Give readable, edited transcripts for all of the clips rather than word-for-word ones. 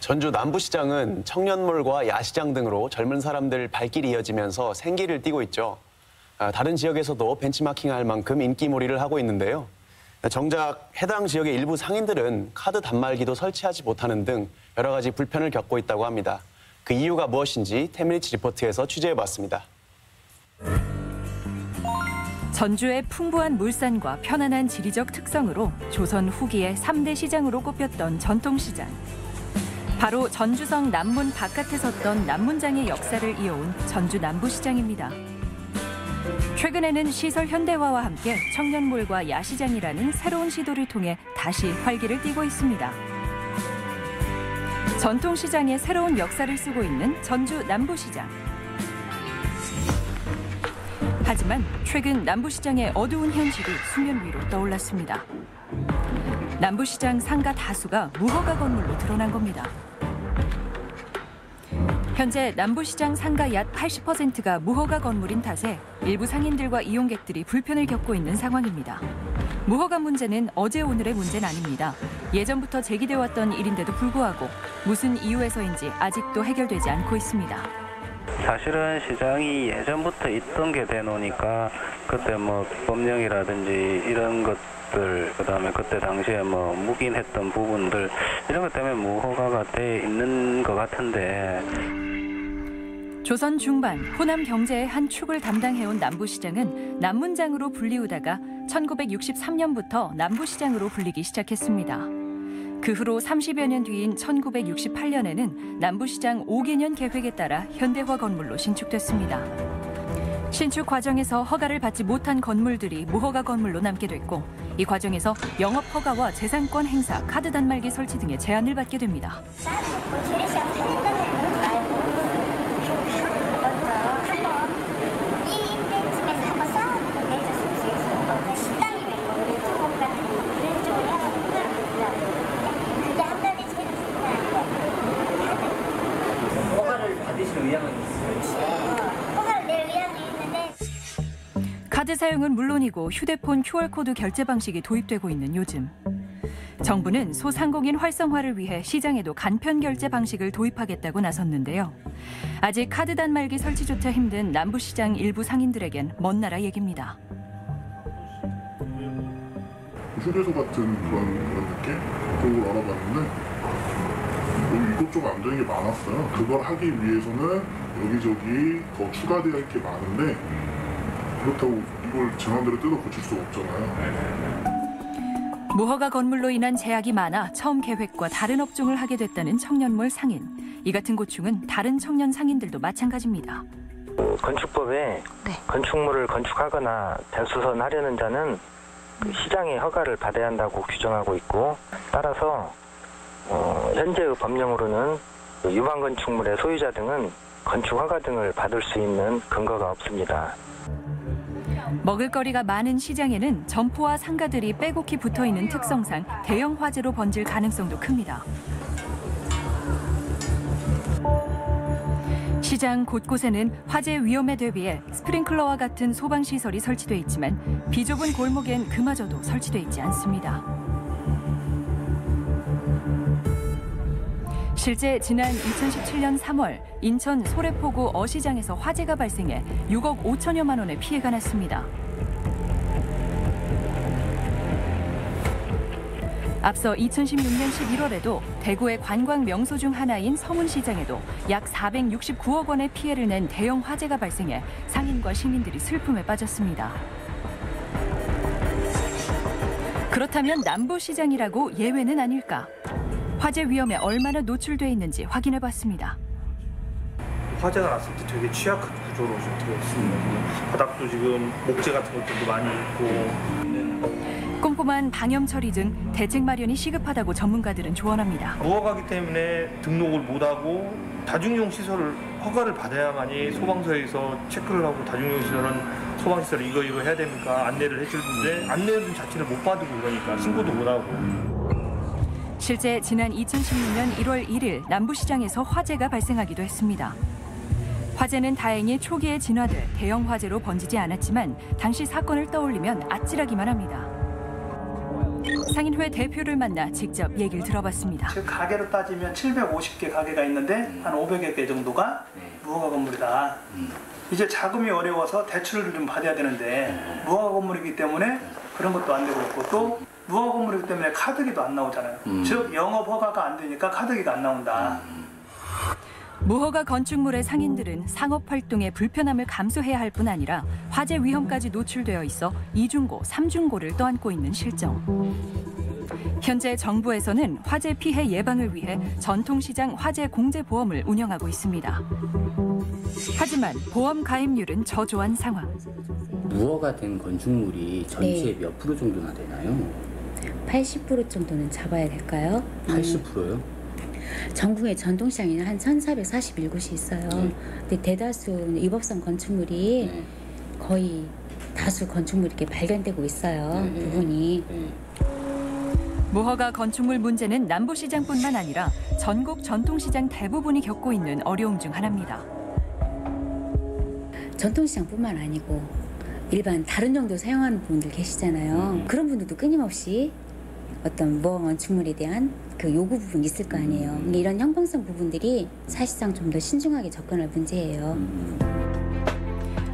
전주 남부시장은 청년몰과 야시장 등으로 젊은 사람들 발길이 이어지면서 생기를 띠고 있죠. 다른 지역에서도 벤치마킹할 만큼 인기몰이를 하고 있는데요. 정작 해당 지역의 일부 상인들은 카드 단말기도 설치하지 못하는 등 여러 가지 불편을 겪고 있다고 합니다. 그 이유가 무엇인지 태민리치 리포트에서 취재해봤습니다. 전주의 풍부한 물산과 편안한 지리적 특성으로 조선 후기의 3대 시장으로 꼽혔던 전통시장. 바로 전주성 남문 바깥에 섰던 남문장의 역사를 이어온 전주 남부시장입니다. 최근에는 시설 현대화와 함께 청년몰과 야시장이라는 새로운 시도를 통해 다시 활기를 띠고 있습니다. 전통시장의 새로운 역사를 쓰고 있는 전주 남부시장. 하지만 최근 남부시장의 어두운 현실이 수면 위로 떠올랐습니다. 남부시장 상가 다수가 무허가 건물로 드러난 겁니다. 현재 남부시장 상가 약 80%가 무허가 건물인 탓에 일부 상인들과 이용객들이 불편을 겪고 있는 상황입니다. 무허가 문제는 어제 오늘의 문제는 아닙니다. 예전부터 제기돼 왔던 일인데도 불구하고 무슨 이유에서인지 아직도 해결되지 않고 있습니다. 사실은 시장이 예전부터 있던 게 되노니까 그때 뭐 법령이라든지 이런 것들, 그다음에 그때 당시에 뭐 묵인했던 부분들 이런 것 때문에 무허가가 돼 있는 것 같은데. 조선 중반 호남 경제의 한 축을 담당해온 남부시장은 남문장으로 불리우다가 1963년부터 남부시장으로 불리기 시작했습니다. 그 후로 30여 년 뒤인 1968년에는 남부시장 5개년 계획에 따라 현대화 건물로 신축됐습니다. 신축 과정에서 허가를 받지 못한 건물들이 무허가 건물로 남게 됐고, 이 과정에서 영업 허가와 재산권 행사, 카드 단말기 설치 등의 제한을 받게 됩니다. 카드 사용은 물론이고 휴대폰 QR코드 결제 방식이 도입되고 있는 요즘. 정부는 소상공인 활성화를 위해 시장에도 간편 결제 방식을 도입하겠다고 나섰는데요. 아직 카드 단말기 설치조차 힘든 남부시장 일부 상인들에겐 먼 나라 얘기입니다. 휴게소 같은 그런 느낌? 그쪽으로 알아봤는데 이것저것 안 되는 게 많았어요. 그걸 하기 위해서는 여기저기 더 추가되어 있게 많은데 그렇다고 이걸 제 맘대로 뜯어 고칠 수가 없잖아요. 무허가 건물로 인한 제약이 많아 처음 계획과 다른 업종을 하게 됐다는 청년몰 상인. 이 같은 고충은 다른 청년 상인들도 마찬가지입니다. 건축법에 건축물을 건축하거나 대수선하려는 자는 시장의 허가를 받아야 한다고 규정하고 있고, 따라서 현재의 법령으로는 유관 건축물의 소유자 등은 건축 허가 등을 받을 수 있는 근거가 없습니다. 먹을거리가 많은 시장에는 점포와 상가들이 빼곡히 붙어있는 특성상 대형 화재로 번질 가능성도 큽니다. 시장 곳곳에는 화재 위험에 대비해 스프링클러와 같은 소방시설이 설치돼 있지만 비좁은 골목엔 그마저도 설치돼 있지 않습니다. 실제 지난 2017년 3월 인천 소래포구 어시장에서 화재가 발생해 6억 5천여만 원의 피해가 났습니다. 앞서 2016년 11월에도 대구의 관광 명소 중 하나인 서문시장에도 약 469억 원의 피해를 낸 대형 화재가 발생해 상인과 시민들이 슬픔에 빠졌습니다. 그렇다면 남부시장이라고 예외는 아닐까? 화재 위험에 얼마나 노출돼 있는지 확인해봤습니다. 화재가 났을 때 되게 취약한 구조로 좀 되어 있습니다. 바닥도 지금 목재 같은 것들도 많이 있고. 꼼꼼한 방염 처리 등 대책 마련이 시급하다고 전문가들은 조언합니다. 무허가기 때문에 등록을 못하고 다중용 시설을 허가를 받아야만이 소방서에서 체크를 하고 다중용 시설은 소방시설 이거 해야 됩니까? 안내를 해주는데 안내를 자체를 못 받고 그러니까 신고도 못하고. 실제 지난 2016년 1월 1일 남부시장에서 화재가 발생하기도 했습니다. 화재는 다행히 초기에 진화돼 대형 화재로 번지지 않았지만 당시 사건을 떠올리면 아찔하기만 합니다. 상인회 대표를 만나 직접 얘기를 들어봤습니다. 즉 가게로 따지면 750개 가게가 있는데 한 500여 개 정도가 무허가 건물이다. 이제 자금이 어려워서 대출을 좀 받아야 되는데 무허가 건물이기 때문에 그런 것도 안 되고 있고 또 무허가 건물이기 때문에 카드기도 안 나오잖아요. 즉 영업 허가가 안 되니까 카드기가 안 나온다. 무허가 건축물의 상인들은 상업 활동의 불편함을 감수해야 할 뿐 아니라 화재 위험까지 노출되어 있어 이중고, 삼중고를 떠안고 있는 실정. 현재 정부에서는 화재 피해 예방을 위해 전통시장 화재 공제 보험을 운영하고 있습니다. 하지만 보험 가입률은 저조한 상황. 무허가 된 건축물이 전체의 몇 프로 정도나 되나요? 80% 정도는 잡아야 될까요? 80%요? 전국에 전통시장에는 한 1,441곳이 있어요. 근데 대다수 위법성 건축물이 거의 다수 건축물이 이렇게 발견되고 있어요. 부분이. 무허가 건축물 문제는 남부시장뿐만 아니라 전국 전통시장 대부분이 겪고 있는 어려움 중 하나입니다. 전통시장뿐만 아니고 일반 다른 용도 사용하는 분들 계시잖아요. 그런 분들도 끊임없이 어떤 무허가 건축물에 대한 그 요구 부분이 있을 거 아니에요. 근데 이런 형평성 부분들이 사실상 좀 더 신중하게 접근할 문제예요.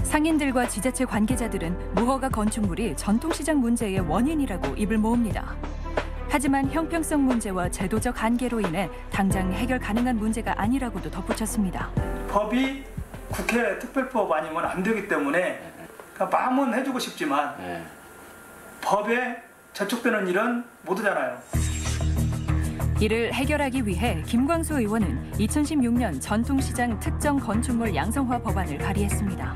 상인들과 지자체 관계자들은 무허가 건축물이 전통시장 문제의 원인이라고 입을 모읍니다. 하지만 형평성 문제와 제도적 한계로 인해 당장 해결 가능한 문제가 아니라고도 덧붙였습니다. 법이 국회 특별법 아니면 안 되기 때문에 그러니까 마음은 해주고 싶지만 법에 저촉되는 일은 못 하잖아요. 이를 해결하기 위해 김광수 의원은 2016년 전통시장 특정 건축물 양성화 법안을 발의했습니다.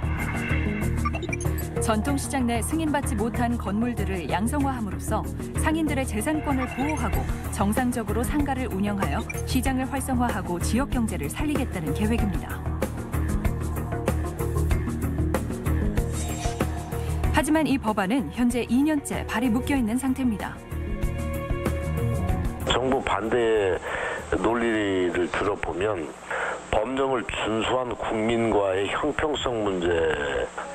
전통시장 내 승인받지 못한 건물들을 양성화함으로써 상인들의 재산권을 보호하고 정상적으로 상가를 운영하여 시장을 활성화하고 지역 경제를 살리겠다는 계획입니다. 하지만 이 법안은 현재 2년째 발이 묶여 있는 상태입니다. 정부 반대의 논리를 들어보면 법령을 준수한 국민과의 형평성 문제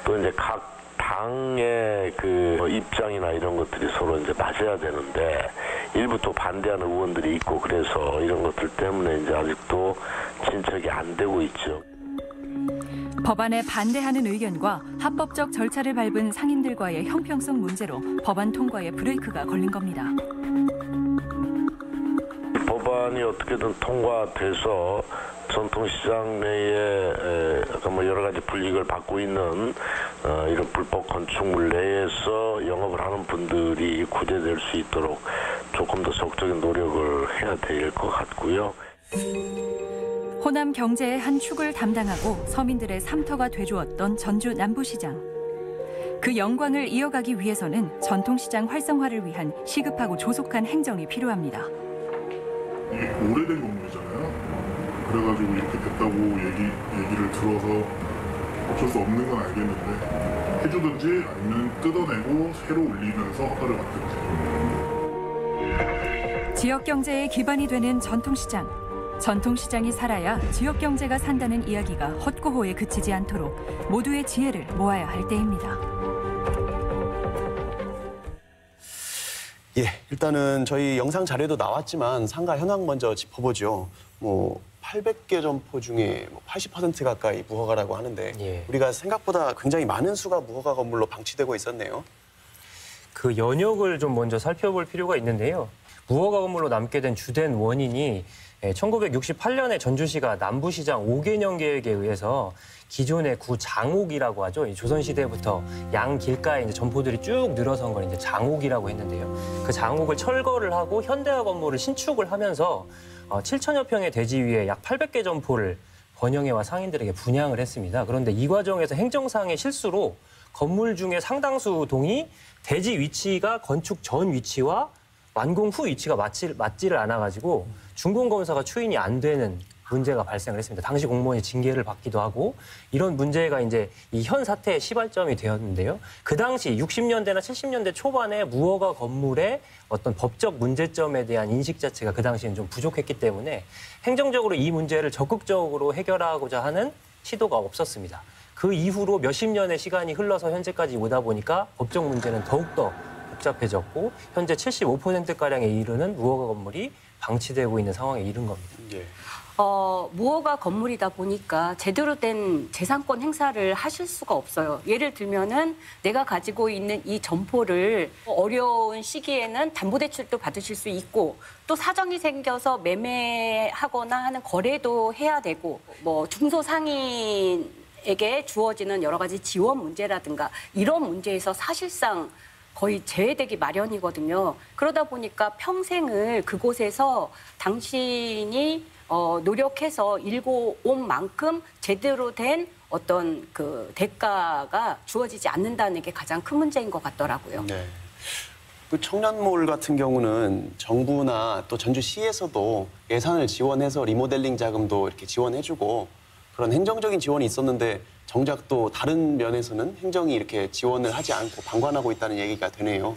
또 이제 각 당의 그 입장이나 이런 것들이 서로 이제 맞아야 되는데 일부 또 반대하는 의원들이 있고 그래서 이런 것들 때문에 이제 아직도 진척이 안 되고 있죠. 법안에 반대하는 의견과 합법적 절차를 밟은 상인들과의 형평성 문제로 법안 통과에 브레이크가 걸린 겁니다. 법안이 어떻게든 통과돼서 전통시장 내에 여러 가지 불이익을 받고 있는 이런 불법 건축물 내에서 영업을 하는 분들이 구제될 수 있도록 조금 더 적극적인 노력을 해야 될 것 같고요. 호남 경제의 한 축을 담당하고 서민들의 삶터가 돼주었던 전주 남부시장. 그 영광을 이어가기 위해서는 전통시장 활성화를 위한 시급하고 조속한 행정이 필요합니다. 이게 오래된 건물이잖아요. 그래가지고 이렇게 됐다고 얘기를 들어서 어쩔 수 없는 건 알겠는데 해주든지 아니면 뜯어내고 새로 올리면서 허가를 받든지. 지역 경제의 기반이 되는 전통시장. 전통시장이 살아야 지역 경제가 산다는 이야기가 헛구호에 그치지 않도록 모두의 지혜를 모아야 할 때입니다. 예, 일단은 저희 영상 자료도 나왔지만 상가 현황 먼저 짚어보죠. 800개 점포 중에 80% 가까이 무허가라고 하는데 우리가 생각보다 굉장히 많은 수가 무허가 건물로 방치되고 있었네요. 그 연역을 좀 먼저 살펴볼 필요가 있는데요. 무허가 건물로 남게 된 주된 원인이 1968년에 전주시가 남부시장 5개년 계획에 의해서 기존의 구 장옥이라고 하죠. 조선시대부터 양 길가에 이제 점포들이 쭉 늘어선 걸 이제 장옥이라고 했는데요. 그 장옥을 철거를 하고 현대화 건물을 신축을 하면서 7천여 평의 대지 위에 약 800개 점포를 번영회와 상인들에게 분양을 했습니다. 그런데 이 과정에서 행정상의 실수로 건물 중에 상당수 동이 대지 위치가 건축 전 위치와 완공 후 위치가 맞지를 않아가지고 준공검사가 추인이 안 되는 문제가 발생을 했습니다. 당시 공무원이 징계를 받기도 하고 이런 문제가 이제 이 현 사태의 시발점이 되었는데요. 그 당시 60년대나 70년대 초반에 무허가 건물의 어떤 법적 문제점에 대한 인식 자체가 그 당시엔 좀 부족했기 때문에 행정적으로 이 문제를 적극적으로 해결하고자 하는 시도가 없었습니다. 그 이후로 몇십 년의 시간이 흘러서 현재까지 오다 보니까 법적 문제는 더욱더 복잡해졌고 현재 75%가량에 이르는 무허가 건물이 방치되고 있는 상황에 이른 겁니다. 예. 무허가 건물이다 보니까 제대로 된 재산권 행사를 하실 수가 없어요. 예를 들면은 내가 가지고 있는 이 점포를 어려운 시기에는 담보대출도 받으실 수 있고 또 사정이 생겨서 매매하거나 하는 거래도 해야 되고 뭐 중소상인에게 주어지는 여러 가지 지원 문제라든가 이런 문제에서 사실상 거의 제외되기 마련이거든요. 그러다 보니까 평생을 그곳에서 당신이 노력해서 일궈온 만큼 제대로 된 어떤 그 대가가 주어지지 않는다는 게 가장 큰 문제인 것 같더라고요. 네. 그 청년몰 같은 경우는 정부나 또 전주시에서도 예산을 지원해서 리모델링 자금도 이렇게 지원해주고 그런 행정적인 지원이 있었는데 정작 또 다른 면에서는 행정이 이렇게 지원을 하지 않고 방관하고 있다는 얘기가 되네요.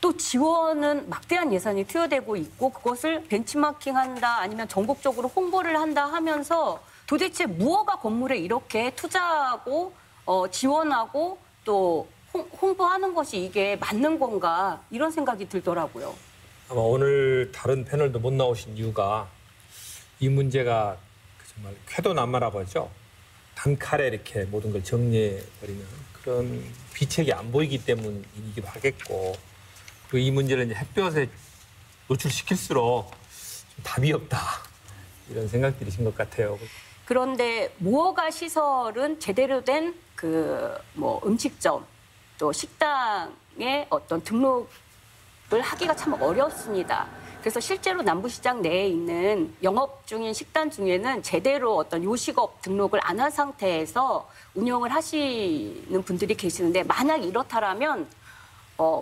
또 지원은 막대한 예산이 투여되고 있고 그것을 벤치마킹한다 아니면 전국적으로 홍보를 한다 하면서 도대체 무허가 건물에 이렇게 투자하고 지원하고 또 홍보하는 것이 이게 맞는 건가 이런 생각이 들더라고요. 아마 오늘 다른 패널도 못 나오신 이유가 이 문제가 정말 쾌도난만하죠. 단칼에 이렇게 모든 걸 정리해버리는 그런 비책이 안 보이기 때문이기도 하겠고 그리고 이 문제를 이제 햇볕에 노출시킬수록 좀 답이 없다 이런 생각들이신 것 같아요. 그런데 무허가 시설은 제대로 된 그 뭐 음식점 또 식당의 어떤 등록을 하기가 참 어렵습니다. 그래서 실제로 남부시장 내에 있는 영업 중인 식당 중에는 제대로 어떤 요식업 등록을 안 한 상태에서 운영을 하시는 분들이 계시는데 만약 이렇다라면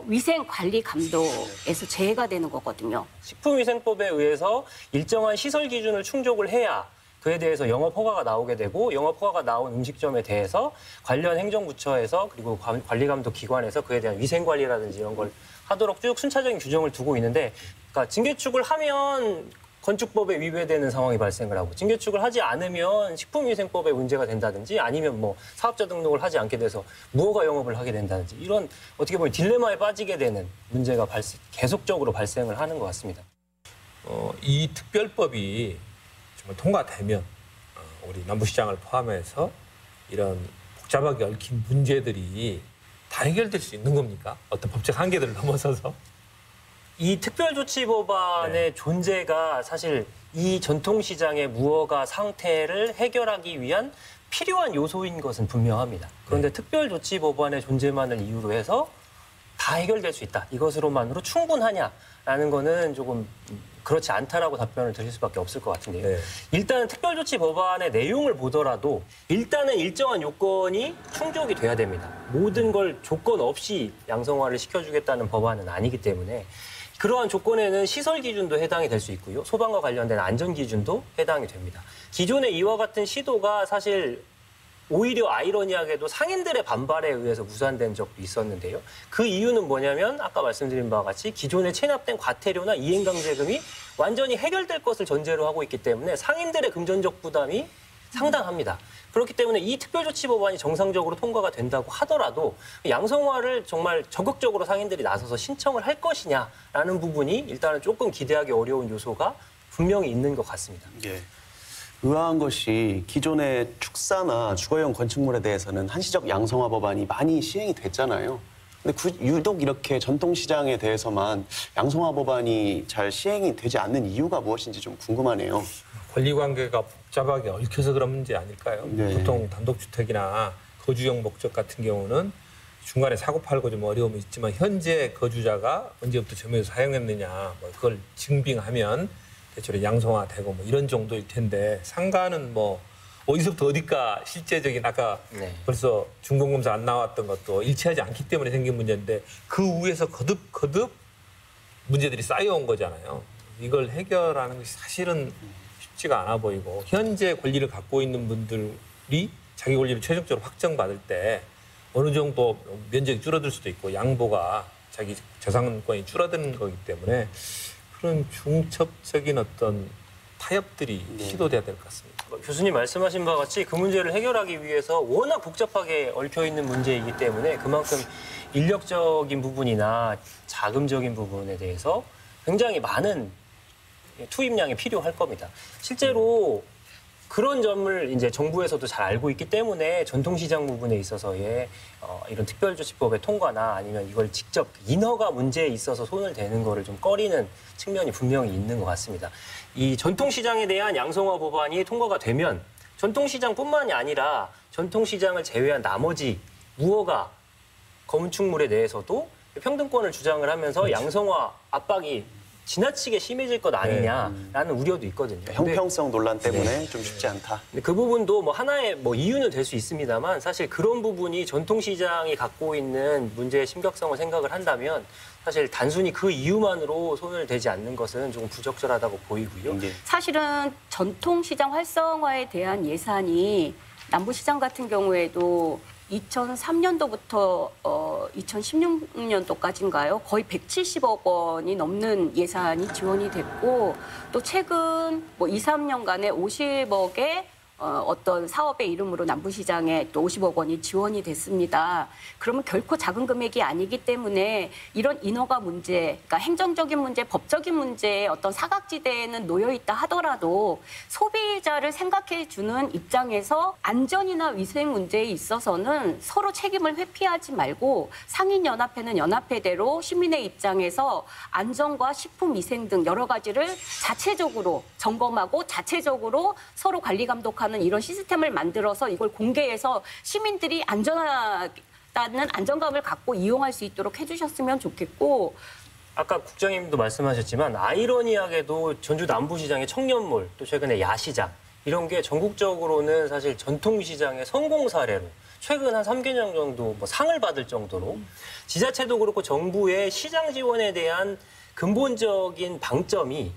위생관리감독에서 제외가 되는 거거든요. 식품위생법에 의해서 일정한 시설 기준을 충족을 해야 그에 대해서 영업 허가가 나오게 되고 영업 허가가 나온 음식점에 대해서 관련 행정부처에서 그리고 관리감독 기관에서 그에 대한 위생관리라든지 이런 걸 하도록 쭉 순차적인 규정을 두고 있는데 그러니까 증개축을 하면 건축법에 위배되는 상황이 발생을 하고 증개축을 하지 않으면 식품위생법에 문제가 된다든지 아니면 뭐 사업자 등록을 하지 않게 돼서 무허가 영업을 하게 된다든지 이런 어떻게 보면 딜레마에 빠지게 되는 문제가 계속적으로 발생을 하는 것 같습니다. 이 특별법이 정말 통과되면 우리 남부시장을 포함해서 이런 복잡하게 얽힌 문제들이 다 해결될 수 있는 겁니까? 어떤 법적 한계들을 넘어서서? 이 특별조치법안의 존재가 사실 이 전통시장의 무허가 상태를 해결하기 위한 필요한 요소인 것은 분명합니다. 그런데 특별조치법안의 존재만을 이유로 해서 다 해결될 수 있다. 이것으로만으로 충분하냐라는 거는 조금 그렇지 않다라고 답변을 드릴 수밖에 없을 것 같은데요. 일단 특별조치법안의 내용을 보더라도 일단은 일정한 요건이 충족이 돼야 됩니다. 모든 걸 조건 없이 양성화를 시켜주겠다는 법안은 아니기 때문에 그러한 조건에는 시설 기준도 해당이 될 수 있고요. 소방과 관련된 안전 기준도 해당이 됩니다. 기존의 이와 같은 시도가 사실 오히려 아이러니하게도 상인들의 반발에 의해서 무산된 적도 있었는데요. 그 이유는 뭐냐면 아까 말씀드린 바와 같이 기존에 체납된 과태료나 이행강제금이 완전히 해결될 것을 전제로 하고 있기 때문에 상인들의 금전적 부담이 상당합니다. 그렇기 때문에 이 특별조치법안이 정상적으로 통과가 된다고 하더라도 양성화를 정말 적극적으로 상인들이 나서서 신청을 할 것이냐라는 부분이 일단은 조금 기대하기 어려운 요소가 분명히 있는 것 같습니다. 예. 의아한 것이 기존의 축사나 주거용 건축물에 대해서는 한시적 양성화 법안이 많이 시행이 됐잖아요. 근데 유독 이렇게 전통시장에 대해서만 양성화 법안이 잘 시행이 되지 않는 이유가 무엇인지 좀 궁금하네요. 권리관계가 복잡하게 얽혀서 그런 문제 아닐까요? 네. 보통 단독주택이나 거주용 목적 같은 경우는 중간에 사고 팔고 좀 어려움이 있지만 현재 거주자가 언제부터 점유해서 사용했느냐 뭐 그걸 증빙하면 대체로 양성화되고 뭐 이런 정도일 텐데 상가는 뭐 어디서부터 어디까 실제적인 아까 벌써 준공검사 안 나왔던 것도 일치하지 않기 때문에 생긴 문제인데 그 위에서 거듭 문제들이 쌓여온 거잖아요. 이걸 해결하는 것이 사실은 쉽지가 않아 보이고 현재 권리를 갖고 있는 분들이 자기 권리를 최종적으로 확정받을 때 어느 정도 면적이 줄어들 수도 있고 양보가 자기 재산권이 줄어드는 거기 때문에 그런 중첩적인 어떤 타협들이 시도돼야 될 것 같습니다. 교수님 말씀하신 바와 같이 그 문제를 해결하기 위해서 워낙 복잡하게 얽혀있는 문제이기 때문에 그만큼 인력적인 부분이나 자금적인 부분에 대해서 굉장히 많은 투입량이 필요할 겁니다. 실제로 그런 점을 이제 정부에서도 잘 알고 있기 때문에 전통시장 부분에 있어서의 이런 특별조치법의 통과나 아니면 이걸 직접 인허가 문제에 있어서 손을 대는 거를 좀 꺼리는 측면이 분명히 있는 것 같습니다. 이 전통시장에 대한 양성화 법안이 통과가 되면 전통시장뿐만이 아니라 전통시장을 제외한 나머지 무허가 건축물에 대해서도 평등권을 주장을 하면서 그렇죠. 양성화 압박이 지나치게 심해질 것 아니냐라는 우려도 있거든요. 형평성 논란 때문에 좀 쉽지 않다. 근데 그 부분도 뭐 하나의 뭐 이유는 될 수 있습니다만 사실 그런 부분이 전통시장이 갖고 있는 문제의 심각성을 생각을 한다면 사실 단순히 그 이유만으로 손을 대지 않는 것은 조금 부적절하다고 보이고요. 사실은 전통시장 활성화에 대한 예산이 남부시장 같은 경우에도 2003년도부터 2016년도까지인가요? 거의 170억 원이 넘는 예산이 지원이 됐고 또 최근 뭐 2, 3년간에 50억의 어떤 사업의 이름으로 남부시장에 또 50억 원이 지원이 됐습니다. 그러면 결코 작은 금액이 아니기 때문에 이런 인허가 문제, 그러니까 행정적인 문제, 법적인 문제에 어떤 사각지대에는 놓여 있다 하더라도 소비자를 생각해 주는 입장에서 안전이나 위생 문제에 있어서는 서로 책임을 회피하지 말고 상인연합회는 연합회대로 시민의 입장에서 안전과 식품위생 등 여러 가지를 자체적으로 점검하고 자체적으로 서로 관리 감독하는 이런 시스템을 만들어서 이걸 공개해서 시민들이 안전하다는 안정감을 갖고 이용할 수 있도록 해주셨으면 좋겠고 아까 국장님도 말씀하셨지만 아이러니하게도 전주 남부시장의 청년몰 또 최근에 야시장 이런 게 전국적으로는 사실 전통시장의 성공 사례로 최근 한 3개년 정도 뭐 상을 받을 정도로 지자체도 그렇고 정부의 시장 지원에 대한 근본적인 방점이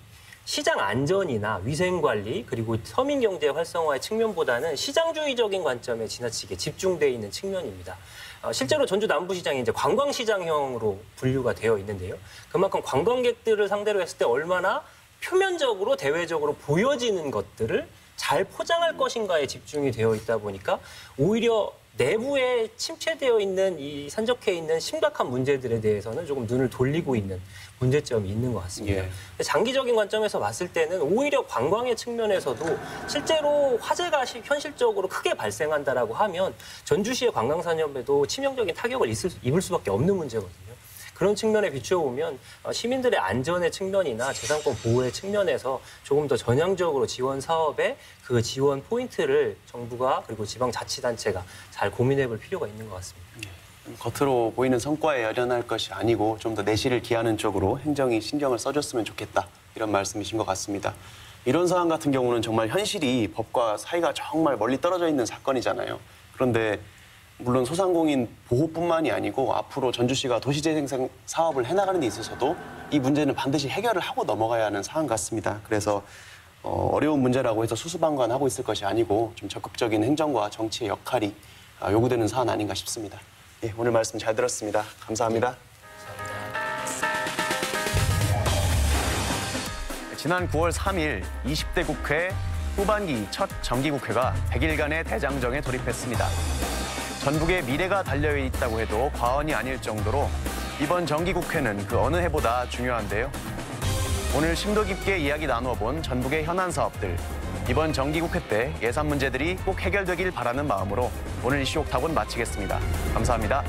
시장 안전이나 위생관리 그리고 서민경제 활성화의 측면보다는 시장주의적인 관점에 지나치게 집중돼 있는 측면입니다. 실제로 전주 남부시장이 이제 관광시장형으로 분류가 되어 있는데요. 그만큼 관광객들을 상대로 했을 때 얼마나 표면적으로 대외적으로 보여지는 것들을 잘 포장할 것인가에 집중이 되어 있다 보니까 오히려 내부에 침체되어 있는 이 산적해 있는 심각한 문제들에 대해서는 조금 눈을 돌리고 있는 문제점이 있는 것 같습니다. 장기적인 관점에서 봤을 때는 오히려 관광의 측면에서도 실제로 화재가 현실적으로 크게 발생한다라고 하면 전주시의 관광산업에도 치명적인 타격을 입을 수밖에 없는 문제거든요. 그런 측면에 비추어보면 시민들의 안전의 측면이나 재산권 보호의 측면에서 조금 더 전향적으로 지원 사업에 그 지원 포인트를 정부가 그리고 지방자치단체가 잘 고민해볼 필요가 있는 것 같습니다. 겉으로 보이는 성과에 열연할 것이 아니고 좀 더 내실을 기하는 쪽으로 행정이 신경을 써줬으면 좋겠다. 이런 말씀이신 것 같습니다. 이런 사안 같은 경우는 정말 현실이 법과 사이가 정말 멀리 떨어져 있는 사건이잖아요. 그런데 물론 소상공인 보호뿐만이 아니고 앞으로 전주시가 도시재생 사업을 해나가는 데 있어서도 이 문제는 반드시 해결을 하고 넘어가야 하는 사안 같습니다. 그래서 어려운 문제라고 해서 수수방관하고 있을 것이 아니고 좀 적극적인 행정과 정치의 역할이 요구되는 사안 아닌가 싶습니다. 예, 오늘 말씀 잘 들었습니다. 감사합니다. 지난 9월 3일 20대 국회 후반기 첫 정기국회가 100일간의 대장정에 돌입했습니다. 전북의 미래가 달려있다고 해도 과언이 아닐 정도로 이번 정기국회는 그 어느 해보다 중요한데요. 오늘 심도 깊게 이야기 나누어본 전북의 현안 사업들, 이번 정기국회 때 예산 문제들이 꼭 해결되길 바라는 마음으로 오늘 이슈 옥탑은 마치겠습니다. 감사합니다.